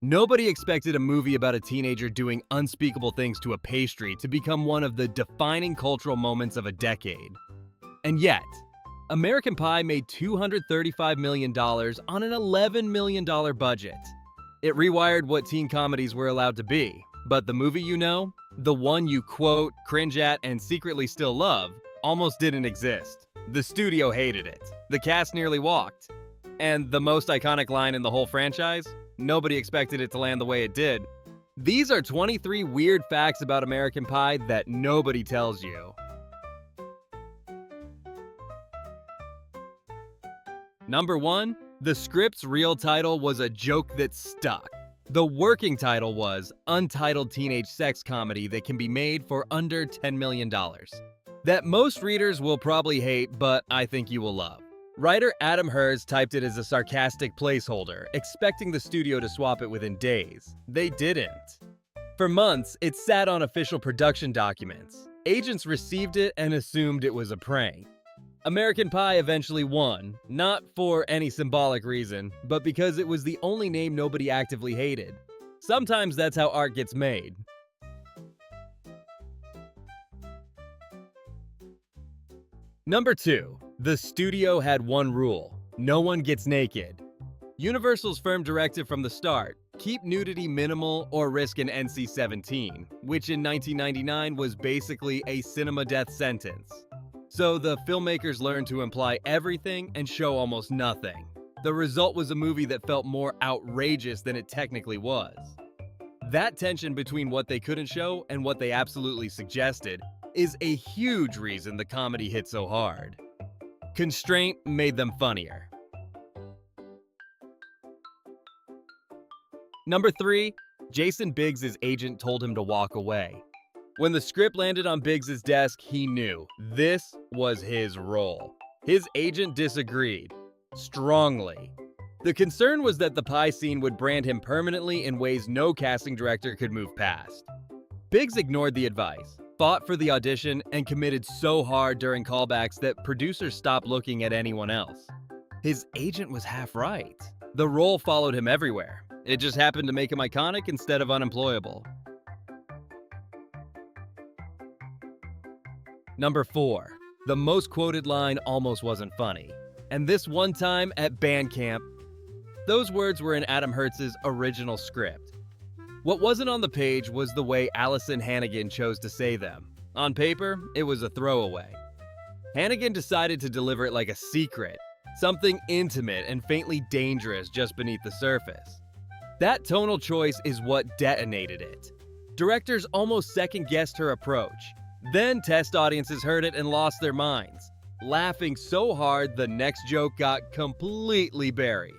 Nobody expected a movie about a teenager doing unspeakable things to a pastry to become one of the defining cultural moments of a decade. And yet, American Pie made $235 million on an $11 million budget. It rewired what teen comedies were allowed to be, but the movie you know, the one you quote, cringe at, and secretly still love, almost didn't exist. The studio hated it. The cast nearly walked. And the most iconic line in the whole franchise? Nobody expected it to land the way it did. These are 23 weird facts about American Pie that nobody tells you. Number 1. The script's real title was a joke that stuck. The working title was Untitled Teenage Sex Comedy That Can Be Made for Under $10 Million. That most readers will probably hate, but I think you will love. Writer Adam Hers typed it as a sarcastic placeholder, expecting the studio to swap it within days. They didn't. For months, it sat on official production documents. Agents received it and assumed it was a prank. American Pie eventually won, not for any symbolic reason, but because it was the only name nobody actively hated. Sometimes that's how art gets made. Number 2. The studio had one rule: no one gets naked. Universal's firm directive from the start: keep nudity minimal or risk an NC-17, which in 1999 was basically a cinema death sentence. So the filmmakers learned to imply everything and show almost nothing. The result was a movie that felt more outrageous than it technically was. That tension between what they couldn't show and what they absolutely suggested is a huge reason the comedy hit so hard. Constraint made them funnier. Number 3. Jason Biggs' agent told him to walk away. When the script landed on Biggs' desk, he knew this was his role. His agent disagreed. Strongly. The concern was that the pie scene would brand him permanently in ways no casting director could move past. Biggs ignored the advice, fought for the audition, and committed so hard during callbacks that producers stopped looking at anyone else. His agent was half right. The role followed him everywhere. It just happened to make him iconic instead of unemployable. Number 4. The most quoted line almost wasn't funny. And this one time at band camp, those words were in Adam Hertz's original script. What wasn't on the page was the way Allison Hannigan chose to say them. On paper, it was a throwaway. Hannigan decided to deliver it like a secret, something intimate and faintly dangerous just beneath the surface. That tonal choice is what detonated it. Directors almost second-guessed her approach. Then test audiences heard it and lost their minds, laughing so hard the next joke got completely buried.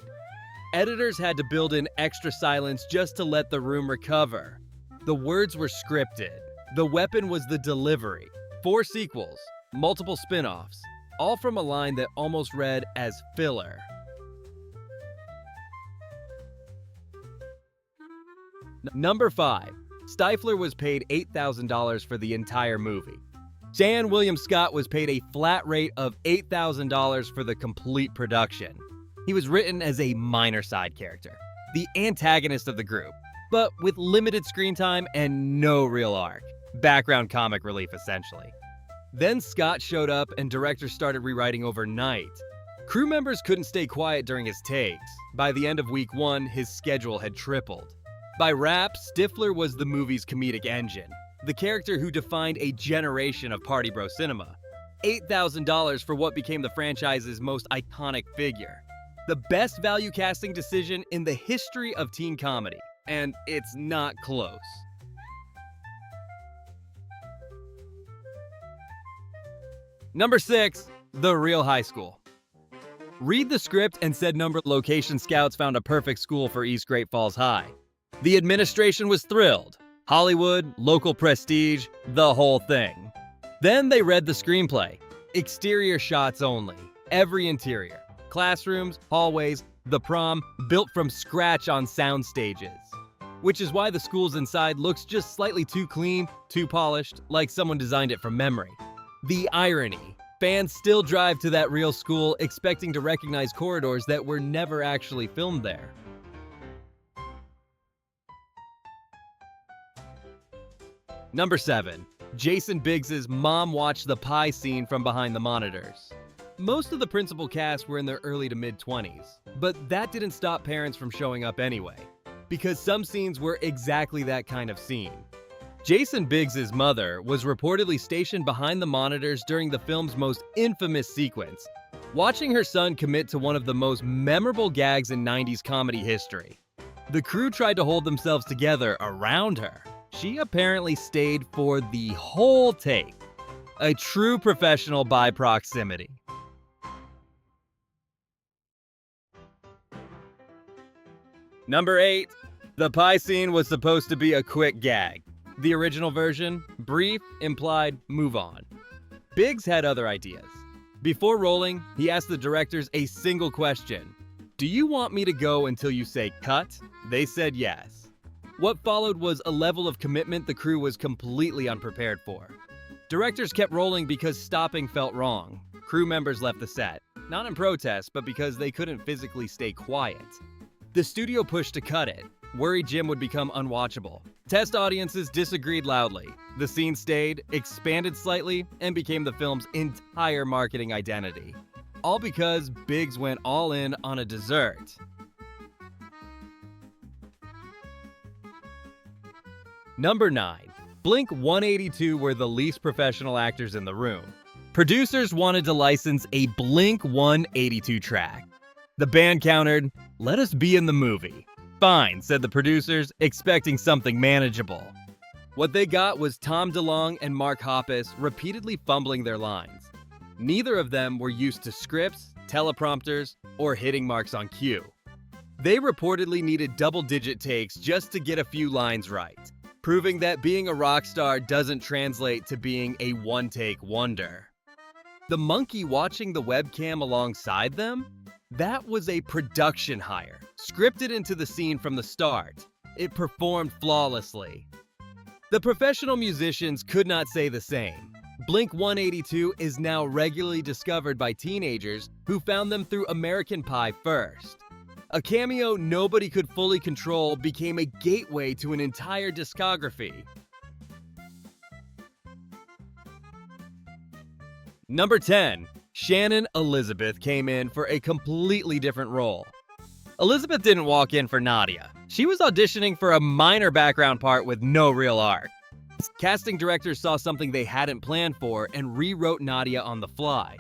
Editors had to build in extra silence just to let the room recover. The words were scripted. The weapon was the delivery. 4 sequels, multiple spin-offs, all from a line that almost read as filler. Number 5. Stifler was paid $8,000 for the entire movie. Seann William Scott was paid a flat rate of $8,000 for the complete production. He was written as a minor side character, the antagonist of the group, but with limited screen time and no real arc. Background comic relief, essentially. Then Scott showed up and directors started rewriting overnight. Crew members couldn't stay quiet during his takes. By the end of week 1, his schedule had tripled. By rap, Stifler was the movie's comedic engine, the character who defined a generation of party bro cinema. $8,000 for what became the franchise's most iconic figure. The best value casting decision in the history of teen comedy, and it's not close. Number 6. The Real High School. Read the script and said number location scouts found a perfect school for East Great Falls High. The administration was thrilled. Hollywood, local prestige, the whole thing. Then they read the screenplay. Exterior shots only. Every interior. Classrooms, hallways, the prom, built from scratch on sound stages. Which is why the school's inside looks just slightly too clean, too polished, like someone designed it from memory. The irony. Fans still drive to that real school expecting to recognize corridors that were never actually filmed there. Number 7. Jason Biggs' mom watched the pie scene from behind the monitors. Most of the principal cast were in their early to mid-20s, but that didn't stop parents from showing up anyway, because some scenes were exactly that kind of scene. Jason Biggs' mother was reportedly stationed behind the monitors during the film's most infamous sequence, watching her son commit to one of the most memorable gags in 90s comedy history. The crew tried to hold themselves together around her. She apparently stayed for the whole take. A true professional by proximity. Number 8. The pie scene was supposed to be a quick gag. The original version, brief, implied, move on. Biggs had other ideas. Before rolling, he asked the directors a single question. "Do you want me to go until you say cut?" They said yes. What followed was a level of commitment the crew was completely unprepared for. Directors kept rolling because stopping felt wrong. Crew members left the set, not in protest, but because they couldn't physically stay quiet. The studio pushed to cut it, worried Jim would become unwatchable. Test audiences disagreed loudly. The scene stayed, expanded slightly, and became the film's entire marketing identity. All because Biggs went all in on a dessert. Number 9. Blink-182 were the least professional actors in the room. Producers wanted to license a Blink-182 track. The band countered, "Let us be in the movie." "Fine," said the producers, expecting something manageable. What they got was Tom DeLonge and Mark Hoppus repeatedly fumbling their lines. Neither of them were used to scripts, teleprompters, or hitting marks on cue. They reportedly needed double-digit takes just to get a few lines right, proving that being a rock star doesn't translate to being a one-take wonder. The monkey watching the webcam alongside them? That was a production hire, scripted into the scene from the start. It performed flawlessly. The professional musicians could not say the same. Blink-182 is now regularly discovered by teenagers who found them through American Pie first. A cameo nobody could fully control became a gateway to an entire discography. Number 10. Shannon Elizabeth came in for a completely different role. Elizabeth didn't walk in for Nadia. She was auditioning for a minor background part with no real arc. Casting directors saw something they hadn't planned for and rewrote Nadia on the fly.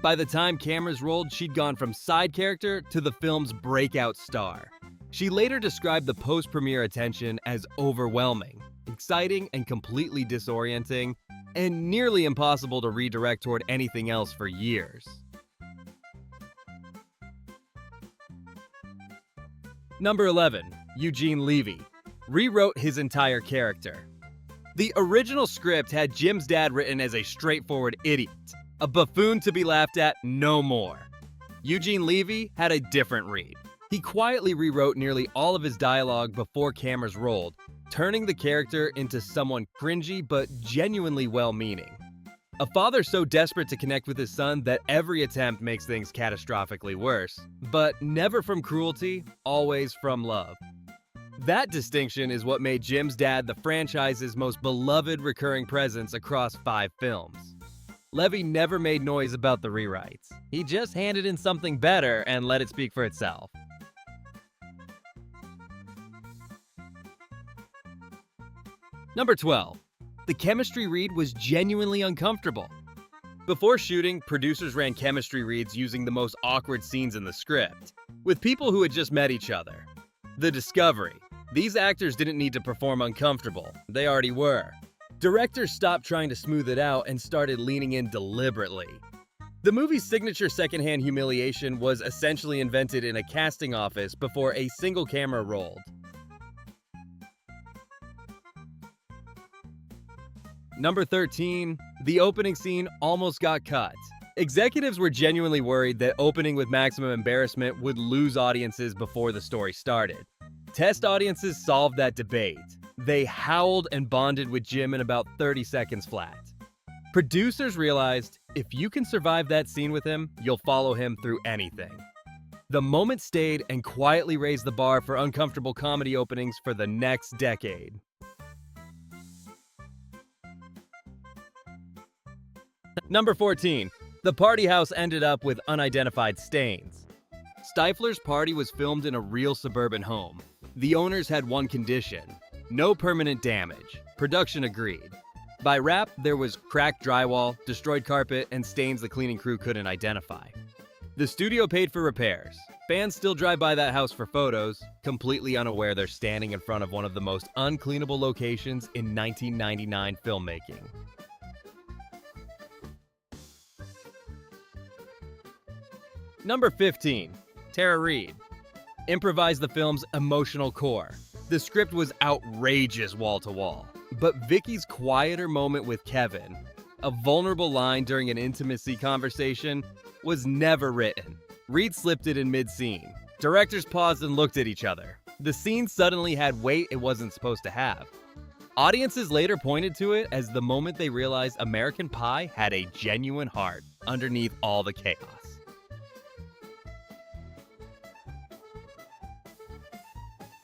By the time cameras rolled, she'd gone from side character to the film's breakout star. She later described the post-premiere attention as overwhelming, exciting and completely disorienting, and nearly impossible to redirect toward anything else for years. Number 11. Eugene Levy rewrote his entire character. The original script had Jim's dad written as a straightforward idiot, a buffoon to be laughed at no more. Eugene Levy had a different read. He quietly rewrote nearly all of his dialogue before cameras rolled, turning the character into someone cringy but genuinely well-meaning. A father so desperate to connect with his son that every attempt makes things catastrophically worse, but never from cruelty, always from love. That distinction is what made Jim's dad the franchise's most beloved recurring presence across 5 films. Levy never made noise about the rewrites. He just handed in something better and let it speak for itself. Number 12. The chemistry read was genuinely uncomfortable. Before shooting, producers ran chemistry reads using the most awkward scenes in the script, with people who had just met each other. The discovery. These actors didn't need to perform uncomfortable. They already were. Directors stopped trying to smooth it out and started leaning in deliberately. The movie's signature secondhand humiliation was essentially invented in a casting office before a single camera rolled. Number 13. The opening scene almost got cut. Executives were genuinely worried that opening with maximum embarrassment would lose audiences before the story started. Test audiences solved that debate. They howled and bonded with Jim in about 30 seconds flat. Producers realized, if you can survive that scene with him, you'll follow him through anything. The moment stayed and quietly raised the bar for uncomfortable comedy openings for the next decade. Number 14. The party house ended up with unidentified stains. Stifler's party was filmed in a real suburban home. The owners had one condition: no permanent damage. Production agreed. By wrap, there was cracked drywall, destroyed carpet, and stains the cleaning crew couldn't identify. The studio paid for repairs. Fans still drive by that house for photos, completely unaware they're standing in front of one of the most uncleanable locations in 1999 filmmaking. Number 15. Tara Reid improvised the film's emotional core. The script was outrageous wall to wall, but Vicky's quieter moment with Kevin, a vulnerable line during an intimacy conversation, was never written. Reid slipped it in mid-scene. Directors paused and looked at each other. The scene suddenly had weight it wasn't supposed to have. Audiences later pointed to it as the moment they realized American Pie had a genuine heart underneath all the chaos.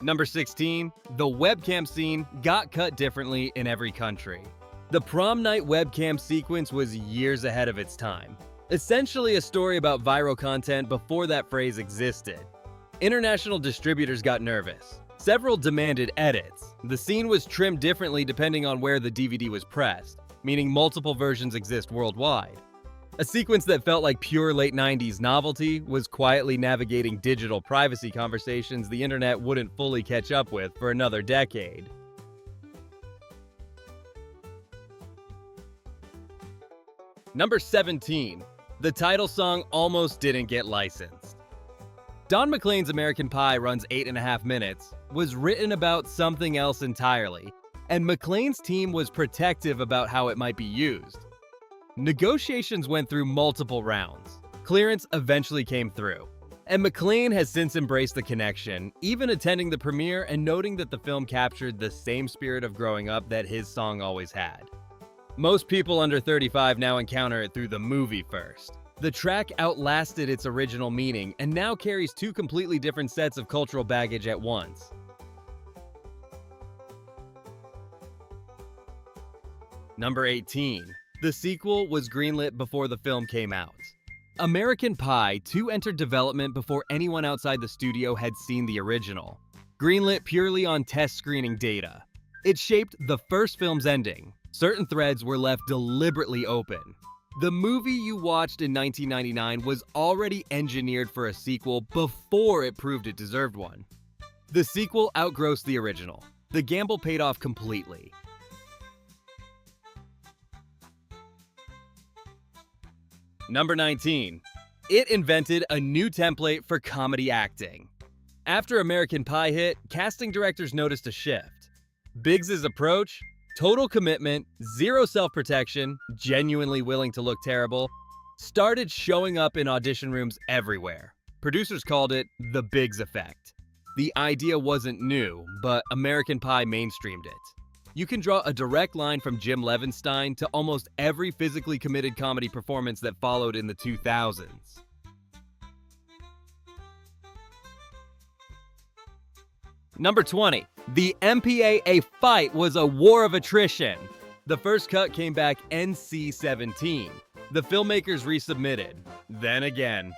Number 16. The webcam scene got cut differently in every country. The prom night webcam sequence was years ahead of its time. Essentially a story about viral content before that phrase existed. International distributors got nervous. Several demanded edits. The scene was trimmed differently depending on where the DVD was pressed, meaning multiple versions exist worldwide. A sequence that felt like pure late 90s novelty was quietly navigating digital privacy conversations the internet wouldn't fully catch up with for another decade. Number 17. The title song almost didn't get licensed. Don McLean's American Pie runs 8.5 minutes, was written about something else entirely, and McLean's team was protective about how it might be used. Negotiations went through multiple rounds. Clearance eventually came through, and McLean has since embraced the connection, even attending the premiere and noting that the film captured the same spirit of growing up that his song always had. Most people under 35 now encounter it through the movie first. The track outlasted its original meaning and now carries two completely different sets of cultural baggage at once. Number 18. The sequel was greenlit before the film came out. American Pie 2 entered development before anyone outside the studio had seen the original. Greenlit purely on test screening data. It shaped the first film's ending. Certain threads were left deliberately open. The movie you watched in 1999 was already engineered for a sequel before it proved it deserved one. The sequel outgrossed the original. The gamble paid off completely. Number 19. It invented a new template for comedy acting. After American Pie hit, casting directors noticed a shift. Biggs' approach: total commitment, zero self-protection, genuinely willing to look terrible, started showing up in audition rooms everywhere. Producers called it the Biggs effect. The idea wasn't new, but American Pie mainstreamed it. You can draw a direct line from Jim Levinstein to almost every physically committed comedy performance that followed in the 2000s. Number 20. The MPAA fight was a war of attrition. The first cut came back NC-17. The filmmakers resubmitted. Then again.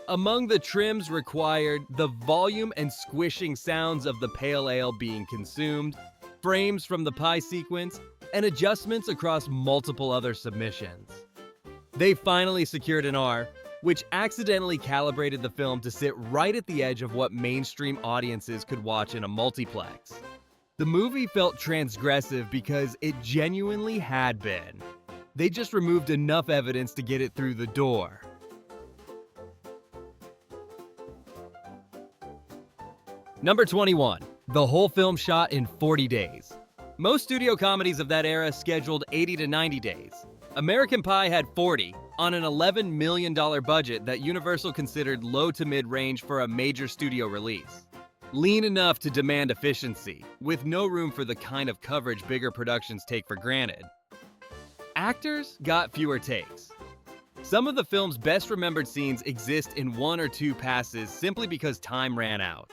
Among the trims required, the volume and squishing sounds of the pale ale being consumed, frames from the pie sequence, and adjustments across multiple other submissions. They finally secured an R, which accidentally calibrated the film to sit right at the edge of what mainstream audiences could watch in a multiplex. The movie felt transgressive because it genuinely had been. They just removed enough evidence to get it through the door. Number 21. The whole film shot in 40 days. Most studio comedies of that era scheduled 80 to 90 days. American Pie had 40, on an $11 million budget that Universal considered low to mid-range for a major studio release. Lean enough to demand efficiency, with no room for the kind of coverage bigger productions take for granted. Actors got fewer takes. Some of the film's best remembered scenes exist in one or two passes simply because time ran out.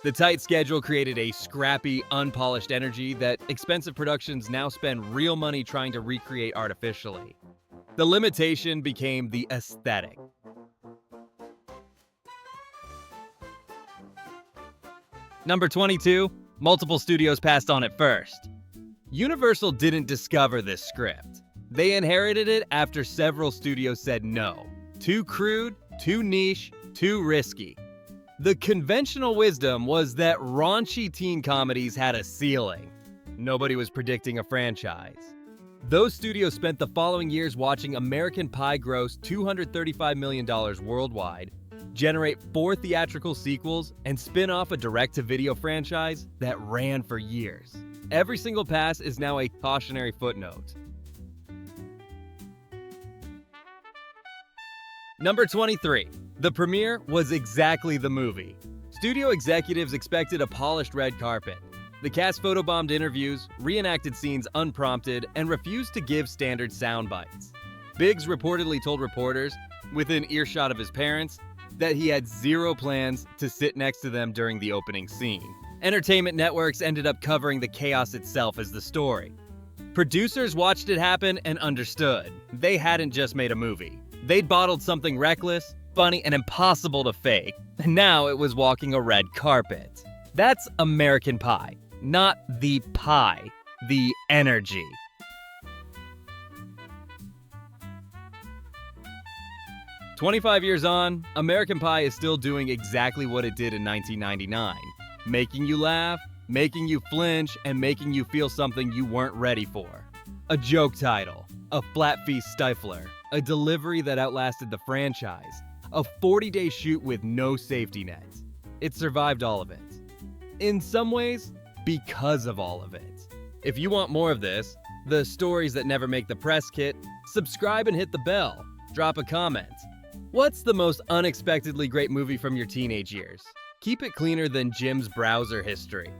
The tight schedule created a scrappy, unpolished energy that expensive productions now spend real money trying to recreate artificially. The limitation became the aesthetic. Number 22, multiple studios passed on it first. Universal didn't discover this script. They inherited it after several studios said no. Too crude, too niche, too risky. The conventional wisdom was that raunchy teen comedies had a ceiling. Nobody was predicting a franchise. Those studios spent the following years watching American Pie gross $235 million worldwide, generate 4 theatrical sequels, and spin off a direct-to-video franchise that ran for years. Every single pass is now a cautionary footnote. Number 23. The premiere was exactly the movie. Studio executives expected a polished red carpet. The cast photobombed interviews, reenacted scenes unprompted, and refused to give standard sound bites. Biggs reportedly told reporters, within earshot of his parents, that he had zero plans to sit next to them during the opening scene. Entertainment networks ended up covering the chaos itself as the story. Producers watched it happen and understood. They hadn't just made a movie. They'd bottled something reckless, funny, and impossible to fake, and now it was walking a red carpet. That's American Pie. Not the pie, the energy. "25 years on, American Pie is still doing exactly what it did in 1999. Making you laugh, making you flinch, and making you feel something you weren't ready for. A joke title, a flat fee Stifler, a delivery that outlasted the franchise, a 40-day shoot with no safety net. It survived all of it. In some ways, because of all of it. If you want more of this, the stories that never make the press kit, subscribe and hit the bell. Drop a comment. What's the most unexpectedly great movie from your teenage years? Keep it cleaner than Jim's browser history.